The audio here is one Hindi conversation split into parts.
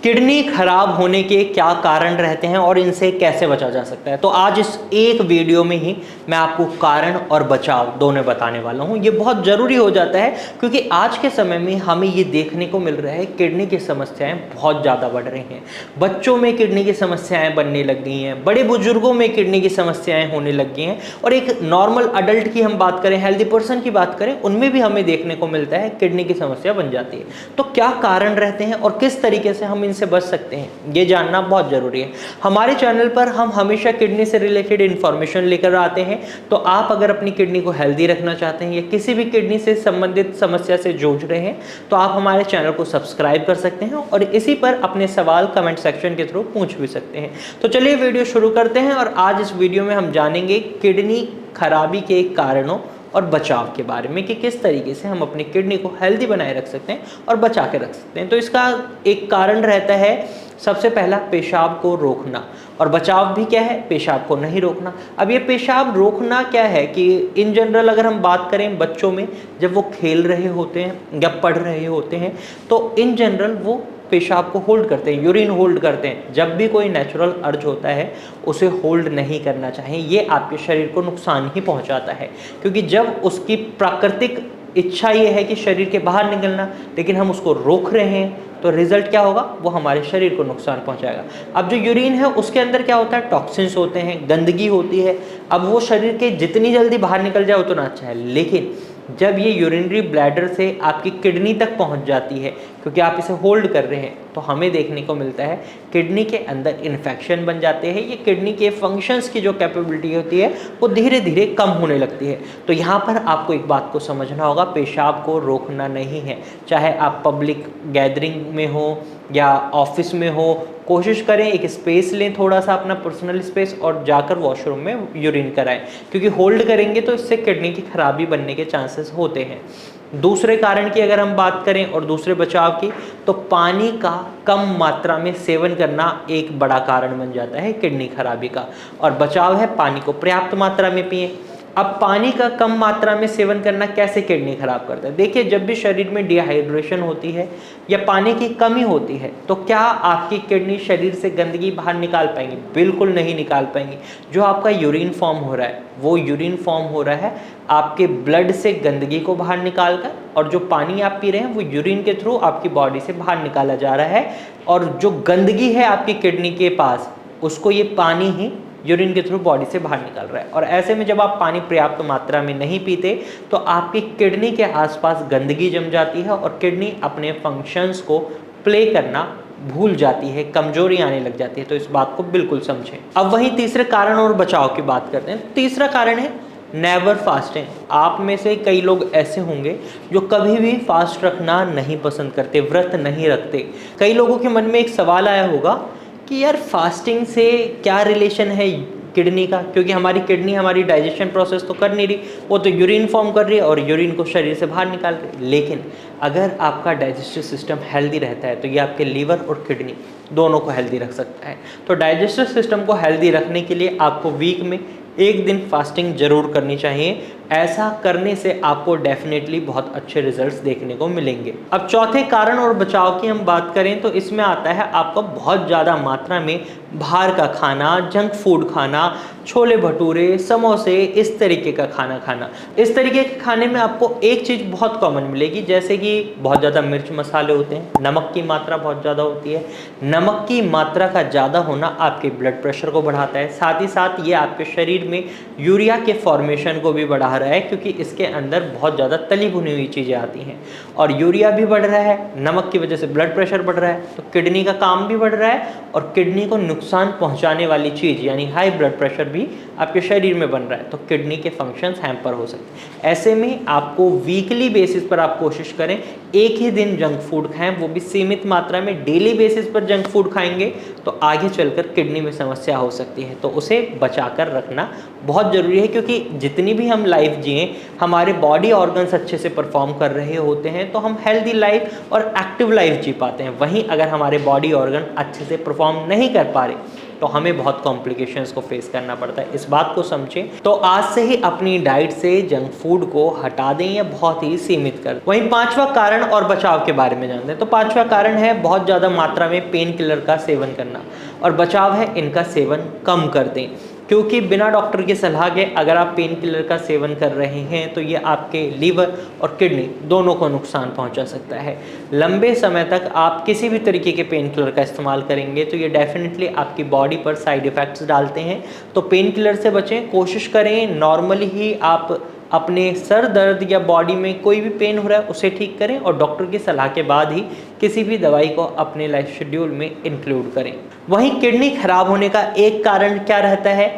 किडनी खराब होने के क्या कारण रहते हैं और इनसे कैसे बचा जा सकता है। तो आज इस एक वीडियो में ही मैं आपको कारण और बचाव दोनों बताने वाला हूं। ये बहुत ज़रूरी हो जाता है क्योंकि आज के समय में हमें ये देखने को मिल रहा है किडनी की समस्याएं बहुत ज़्यादा बढ़ रही हैं। बच्चों में किडनी की समस्याएं बनने लग गई हैं, बड़े बुजुर्गों में किडनी की समस्याएं होने लग गई हैं और एक नॉर्मल अडल्ट की हम बात करें, हेल्दी पर्सन की बात करें, उनमें भी हमें देखने को मिलता है किडनी की समस्या बन जाती है। तो क्या कारण रहते हैं और किस तरीके से हम इनसे बच सकते हैं, ये जानना बहुत ज़रूरी है। हमारे चैनल पर हम हमेशा किडनी से रिलेटेड इन्फॉर्मेशन लेकर आते हैं। तो आप अगर अपनी किडनी को हेल्दी रखना चाहते हैं या किसी भी किडनी से संबंधित समस्या से जूझ रहे हैं तो आप हमारे चैनल को सब्सक्राइब कर सकते हैं और इसी पर अपने सवाल कमेंट सेक्शन के थ्रू पूछ भी सकते हैं। तो चलिए वीडियो शुरू करते हैं और आज इस वीडियो में हम जानेंगे किडनी खराबी के कारणों और बचाव के बारे में कि किस तरीके से हम अपनी किडनी को हेल्दी बनाए रख सकते हैं और बचा के रख सकते हैं। तो इसका एक कारण रहता है सबसे पहला पेशाब को रोकना, और बचाव भी क्या है, पेशाब को नहीं रोकना। अब ये पेशाब रोकना क्या है कि इन जनरल अगर हम बात करें बच्चों में, जब वो खेल रहे होते हैं या पढ़ रहे होते हैं तो इन जनरल वो पेशाब को होल्ड करते हैं, यूरिन होल्ड करते हैं। जब भी कोई नेचुरल अर्ज होता है उसे होल्ड नहीं करना चाहिए, ये आपके शरीर को नुकसान ही पहुंचाता है क्योंकि जब उसकी प्राकृतिक इच्छा ये है कि शरीर के बाहर निकलना, लेकिन हम उसको रोक रहे हैं तो रिजल्ट क्या होगा, वो हमारे शरीर को नुकसान पहुंचाएगा। अब जो यूरिन है उसके अंदर क्या होता है, टॉक्सिन्स होते हैं, गंदगी होती है। अब वो शरीर के जितनी जल्दी बाहर निकल जाए उतना अच्छा है, लेकिन जब ये यूरिनरी ब्लैडर से आपकी किडनी तक पहुंच जाती है क्योंकि आप इसे होल्ड कर रहे हैं तो हमें देखने को मिलता है किडनी के अंदर इन्फेक्शन बन जाते हैं। ये किडनी के फंक्शंस की जो कैपेबिलिटी होती है वो धीरे धीरे कम होने लगती है। तो यहाँ पर आपको एक बात को समझना होगा, पेशाब को रोकना नहीं है। चाहे आप पब्लिक गैदरिंग में हो या ऑफिस में हो, कोशिश करें एक स्पेस लें, थोड़ा सा अपना पर्सनल स्पेस, और जाकर वॉशरूम में यूरिन कराएं क्योंकि होल्ड करेंगे तो इससे किडनी की खराबी बनने के चांसेस होते हैं। दूसरे कारण की अगर हम बात करें और दूसरे बचाव की, तो पानी का कम मात्रा में सेवन करना एक बड़ा कारण बन जाता है किडनी खराबी का। और बचाव है पानी को पर्याप्त मात्रा में पिएं। अब पानी का कम मात्रा में सेवन करना कैसे किडनी खराब करता है, देखिए जब भी शरीर में डिहाइड्रेशन होती है या पानी की कमी होती है तो क्या आपकी किडनी शरीर से गंदगी बाहर निकाल पाएंगी? बिल्कुल नहीं निकाल पाएंगी। जो आपका यूरिन फॉर्म हो रहा है वो यूरिन फॉर्म हो रहा है आपके ब्लड से गंदगी को बाहर निकाल कर, और जो पानी आप पी रहे हैं वो यूरिन के थ्रू आपकी बॉडी से बाहर निकाला जा रहा है। और जो गंदगी है आपकी किडनी के पास उसको ये पानी ही यूरिन के थ्रू बॉडी से बाहर निकाल रहा है। और ऐसे में जब आप पानी पर्याप्त मात्रा में नहीं पीते तो आपकी किडनी के आसपास गंदगी जम जाती है और किडनी अपने फंक्शंस को प्ले करना भूल जाती है, कमजोरी आने लग जाती है। तो इस बात को बिल्कुल समझें। अब वहीं तीसरे कारण और बचाव की बात करते हैं। तीसरा कारण है नेवर फास्टिंग। आप में से कई लोग ऐसे होंगे जो कभी भी फास्ट रखना नहीं पसंद करते, व्रत नहीं रखते। कई लोगों के मन में एक सवाल आया होगा कि यार फास्टिंग से क्या रिलेशन है किडनी का, क्योंकि हमारी किडनी हमारी डाइजेशन प्रोसेस तो कर नहीं रही, वो तो यूरिन फॉर्म कर रही है और यूरिन को शरीर से बाहर निकाल रही है। लेकिन अगर आपका डाइजेस्टिव सिस्टम हेल्दी रहता है तो ये आपके लीवर और किडनी दोनों को हेल्दी रख सकता है। तो डाइजेस्टिव सिस्टम को हेल्दी रखने के लिए आपको वीक में एक दिन फास्टिंग जरूर करनी चाहिए। ऐसा करने से आपको डेफिनेटली बहुत अच्छे रिजल्ट्स देखने को मिलेंगे। अब चौथे कारण और बचाव की हम बात करें तो इसमें आता है आपका बहुत ज़्यादा मात्रा में बाहर का खाना, जंक फूड खाना, छोले भटूरे, समोसे, इस तरीके का खाना खाना। इस तरीके के खाने में आपको एक चीज़ बहुत कॉमन मिलेगी, जैसे कि बहुत ज़्यादा मिर्च मसाले होते हैं, नमक की मात्रा बहुत ज़्यादा होती है। नमक की मात्रा का ज़्यादा होना आपके ब्लड प्रेशर को बढ़ाता है, साथ ही साथ ये आपके शरीर में यूरिया के फॉर्मेशन को भी बढ़ा रहा है क्योंकि इसके अंदर बहुत ज़्यादा तली भुनी हुई चीज़ें आती हैं और यूरिया भी बढ़ रहा है, नमक की वजह से ब्लड प्रेशर बढ़ रहा है, तो किडनी का काम भी बढ़ रहा है और किडनी को नुकसान पहुंचाने वाली चीज़ यानी हाई ब्लड प्रेशर भी आपके शरीर में बन रहा है, तो किडनी के फंक्शंस हैम्पर हो सकते हैं। ऐसे में आपको वीकली बेसिस पर आप कोशिश करें एक ही दिन जंक फूड खाएं, वो भी सीमित मात्रा में। डेली बेसिस पर जंक फूड खाएंगे तो आगे चलकर किडनी में समस्या हो सकती है, तो उसे बचाकर रखना बहुत ज़रूरी है क्योंकि जितनी भी हम लाइफ जिए हमारे बॉडी ऑर्गन्स अच्छे से परफॉर्म कर रहे होते हैं तो हम हेल्दी लाइफ और एक्टिव लाइफ जी पाते हैं। वहीं अगर हमारे बॉडी ऑर्गन अच्छे से परफॉर्म नहीं कर पा रहे तो हमें बहुत कॉम्प्लिकेशंस को फेस करना पड़ता है। इस बात को समझें, तो आज से ही अपनी डाइट से जंक फूड को हटा दें या बहुत ही सीमित कर दें। वहीं पांचवा कारण और बचाव के बारे में जानते हैं। तो पांचवा कारण है बहुत ज़्यादा मात्रा में पेन किलर का सेवन करना, और बचाव है इनका सेवन कम कर दें, क्योंकि बिना डॉक्टर की सलाह के अगर आप पेन किलर का सेवन कर रहे हैं तो ये आपके लीवर और किडनी दोनों को नुकसान पहुंचा सकता है। लंबे समय तक आप किसी भी तरीके के पेन किलर का इस्तेमाल करेंगे तो ये डेफिनेटली आपकी बॉडी पर साइड इफ़ेक्ट्स डालते हैं। तो पेन किलर से बचें, कोशिश करें नॉर्मली ही आप अपने सर दर्द या बॉडी में कोई भी पेन हो रहा है उसे ठीक करें, और डॉक्टर की सलाह के बाद ही किसी भी दवाई को अपने लाइफ शेड्यूल में इंक्लूड करें। वहीं किडनी खराब होने का एक कारण क्या रहता है?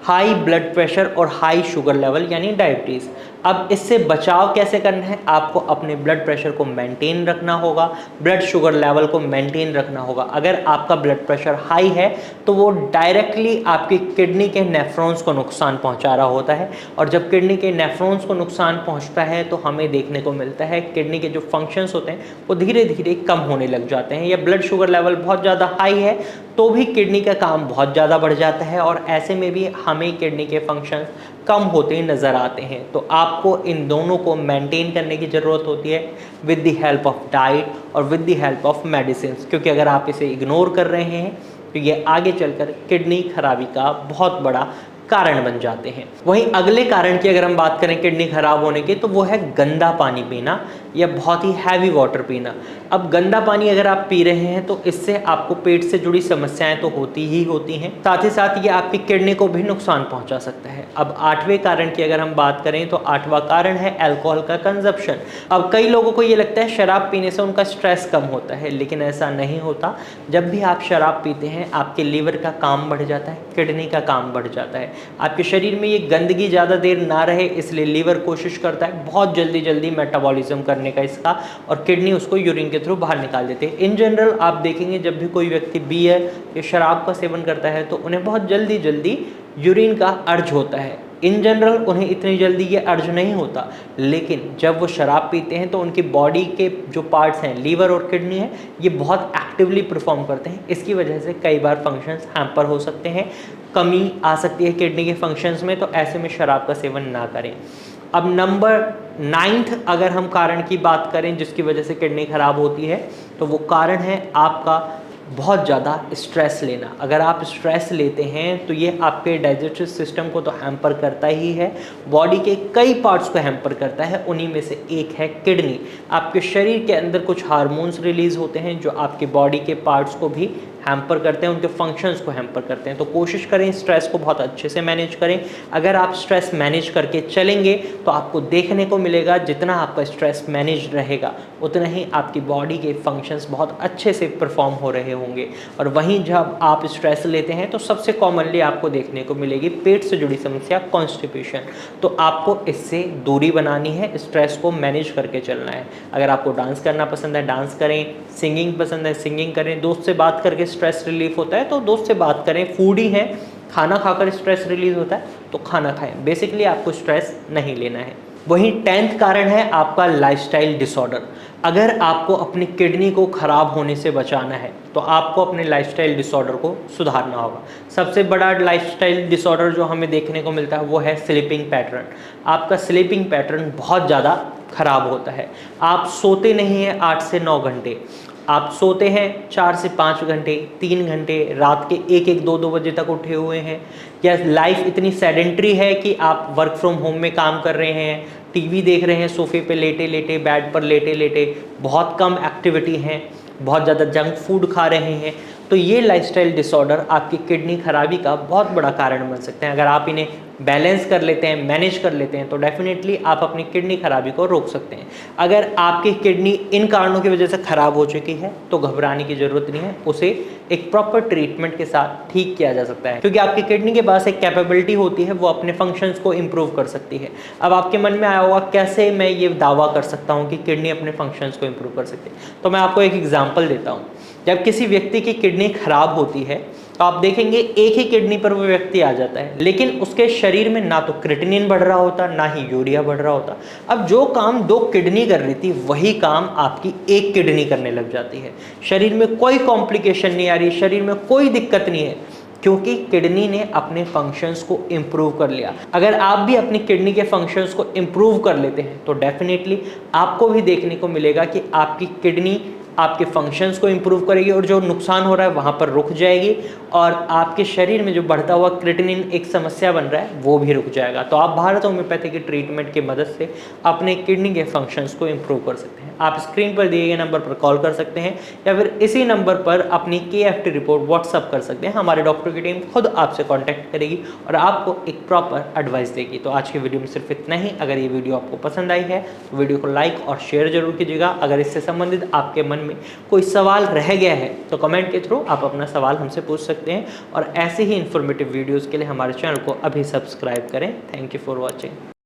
हाई ब्लड प्रेशर और हाई शुगर लेवल यानी डायबिटीज़। अब इससे बचाव कैसे करना है? आपको अपने ब्लड प्रेशर को मेंटेन रखना होगा, ब्लड शुगर लेवल को मेंटेन रखना होगा। अगर आपका ब्लड प्रेशर हाई है तो वो डायरेक्टली आपकी किडनी के नेफ्रॉन्स को नुकसान पहुंचा रहा होता है, और जब किडनी के नेफ्रॉन्स को नुकसान पहुंचता है तो हमें देखने को मिलता है किडनी के जो फंक्शंस होते हैं वो धीरे धीरे कम होने लग जाते हैं। या ब्लड शुगर लेवल बहुत ज़्यादा हाई है तो भी किडनी का काम बहुत ज़्यादा बढ़ जाता है, और ऐसे में भी हमें किडनी के फंक्शंस कम होते नज़र आते हैं। तो आपको इन दोनों को मेंटेन करने की ज़रूरत होती है with the help of diet और with the help of medicine, क्योंकि अगर आप इसे इग्नोर कर रहे हैं तो ये आगे चलकर किडनी खराबी का बहुत बड़ा कारण बन जाते हैं। वहीं अगले कारण की अगर हम बात करें किडनी खराब होने की, तो वो है गंदा पानी पीना या बहुत ही हैवी वाटर पीना। अब गंदा पानी अगर आप पी रहे हैं तो इससे आपको पेट से जुड़ी समस्याएं तो होती ही होती हैं, साथ ही साथ ये आपकी किडनी को भी नुकसान पहुंचा सकता है। अब आठवें कारण की अगर हम बात करें तो आठवां कारण है अल्कोहल का कंजप्शन। अब कई लोगों को ये लगता है शराब पीने से उनका स्ट्रेस कम होता है, लेकिन ऐसा नहीं होता। जब भी आप शराब पीते हैं आपके लीवर का काम बढ़ जाता है, किडनी का काम बढ़ जाता है। आपके शरीर में ये गंदगी ज़्यादा देर ना रहे, इसलिए लीवर कोशिश करता है बहुत जल्दी जल्दी मेटाबॉलिज्म करने का इसका, और किडनी उसको यूरिन के थ्रू बाहर निकाल देते हैं। इन जनरल आप देखेंगे जब भी कोई व्यक्ति बियर या शराब का सेवन करता है तो उन्हें बहुत जल्दी जल्दी यूरिन का अर्ज होता है। इन जनरल उन्हें इतनी जल्दी ये अर्ज नहीं होता, लेकिन जब वो शराब पीते हैं तो उनकी बॉडी के जो पार्ट्स हैं, लीवर और किडनी है, ये बहुत एक्टिवली परफॉर्म करते हैं। इसकी वजह से कई बार फंक्शंस हैम्पर हो सकते हैं, कमी आ सकती है किडनी के फंक्शंस में, तो ऐसे में शराब का सेवन ना करें। अब नंबर 9 अगर हम कारण की बात करें जिसकी वजह से किडनी खराब होती है, तो वो कारण है आपका बहुत ज़्यादा स्ट्रेस लेना। अगर आप स्ट्रेस लेते हैं तो ये आपके डाइजेस्टिव सिस्टम को तो हैम्पर करता ही है, बॉडी के कई पार्ट्स को हैम्पर करता है। उन्हीं में से एक है किडनी। आपके शरीर के अंदर कुछ हार्मोन्स रिलीज़ होते हैं जो आपके बॉडी के पार्ट्स को भी हैम्पर करते हैं, उनके फंक्शंस को हैम्पर करते हैं। तो कोशिश करें स्ट्रेस को बहुत अच्छे से मैनेज करें। अगर आप स्ट्रेस मैनेज करके चलेंगे तो आपको देखने को मिलेगा जितना आपका स्ट्रेस मैनेज रहेगा उतना ही आपकी बॉडी के फंक्शंस बहुत अच्छे से परफॉर्म हो रहे होंगे। और वहीं जब आप स्ट्रेस लेते हैं तो सबसे कॉमनली आपको देखने को मिलेगी पेट से जुड़ी समस्या, कॉन्स्टिपेशन। तो आपको इससे दूरी बनानी है, स्ट्रेस को मैनेज करके चलना है। अगर आपको डांस करना पसंद है डांस करें, सिंगिंग पसंद है सिंगिंग करें, दोस्त से बात करके स्ट्रेस रिलीफ होता है तो दोस्त से बात करें, फूडी हैं खाना खाकर स्ट्रेस रिलीज होता है तो खाना खाएं। बेसिकली आपको स्ट्रेस नहीं लेना है। वहीं 10th कारण है आपका लाइफस्टाइल डिसऑर्डर। अगर आपको अपनी किडनी को खराब होने से बचाना है तो आपको अपने लाइफस्टाइल डिसऑर्डर को सुधारना होगा। सबसे बड़ा लाइफस्टाइल डिसऑर्डर जो हमें देखने को मिलता है वो है स्लीपिंग पैटर्न। आपका स्लीपिंग पैटर्न बहुत ज़्यादा खराब होता है। आप सोते नहीं हैं 8 से 9 घंटे, आप सोते हैं 4 से 5 घंटे, 3 घंटे, रात के 1-1, 2-2 बजे तक उठे हुए हैं, या लाइफ इतनी सेडेंट्री है कि आप वर्क फ्रॉम होम में काम कर रहे हैं, टीवी देख रहे हैं सोफे पे लेटे लेटे, बेड पर लेटे लेटे, बहुत कम एक्टिविटी हैं, बहुत ज़्यादा जंक फूड खा रहे हैं, तो ये लाइफस्टाइल डिसऑर्डर आपकी किडनी खराबी का बहुत बड़ा कारण बन सकते हैं। अगर आप इन्हें बैलेंस कर लेते हैं, मैनेज कर लेते हैं तो डेफिनेटली आप अपनी किडनी खराबी को रोक सकते हैं। अगर आपकी किडनी इन कारणों की वजह से ख़राब हो चुकी है तो घबराने की ज़रूरत नहीं है, उसे एक प्रॉपर ट्रीटमेंट के साथ ठीक किया जा सकता है, क्योंकि आपकी किडनी के पास एक कैपेबिलिटी होती है, वो अपने फंक्शंस को इम्प्रूव कर सकती है। अब आपके मन में आया होगा कैसे मैं ये दावा कर सकता हूँ कि किडनी अपने फंक्शंस को इम्प्रूव कर सकती है, तो मैं आपको एक एग्जाम्पल देता हूँ। जब किसी व्यक्ति की किडनी खराब होती है तो आप देखेंगे एक ही किडनी पर वो व्यक्ति आ जाता है, लेकिन उसके शरीर में ना तो क्रिएटिनिन बढ़ रहा होता ना ही यूरिया बढ़ रहा होता। अब जो काम 2 किडनी कर रही थी वही काम आपकी एक किडनी करने लग जाती है। शरीर में कोई कॉम्प्लिकेशन नहीं आ रही, शरीर में कोई दिक्कत नहीं है, क्योंकि किडनी ने अपने फंक्शंस को इम्प्रूव कर लिया। अगर आप भी अपनी किडनी के फंक्शंस को इम्प्रूव कर लेते हैं तो डेफिनेटली आपको भी देखने को मिलेगा कि आपकी किडनी आपके फंक्शंस को इम्प्रूव करेगी और जो नुकसान हो रहा है वहाँ पर रुक जाएगी, और आपके शरीर में जो बढ़ता हुआ क्रिएटिनिन एक समस्या बन रहा है वो भी रुक जाएगा। तो आप भारत होम्योपैथी की ट्रीटमेंट की मदद से अपने किडनी के फंक्शंस को इम्प्रूव कर सकते हैं। आप स्क्रीन पर दिए गए नंबर पर कॉल कर सकते हैं या फिर इसी नंबर पर अपनी KFT रिपोर्ट व्हाट्सअप कर सकते हैं। हमारे डॉक्टर की टीम खुद आपसे कॉन्टैक्ट करेगी और आपको एक प्रॉपर एडवाइस देगी। तो आज की वीडियो में सिर्फ इतना ही। अगर ये वीडियो आपको पसंद आई है तो वीडियो को लाइक और शेयर जरूर कीजिएगा। अगर इससे संबंधित आपके मन में कोई सवाल रह गया है तो कमेंट के थ्रू आप अपना सवाल हमसे पूछ सकते हैं, और ऐसे ही इन्फॉर्मेटिव वीडियोस के लिए हमारे चैनल को अभी सब्सक्राइब करें। Thank you for watching.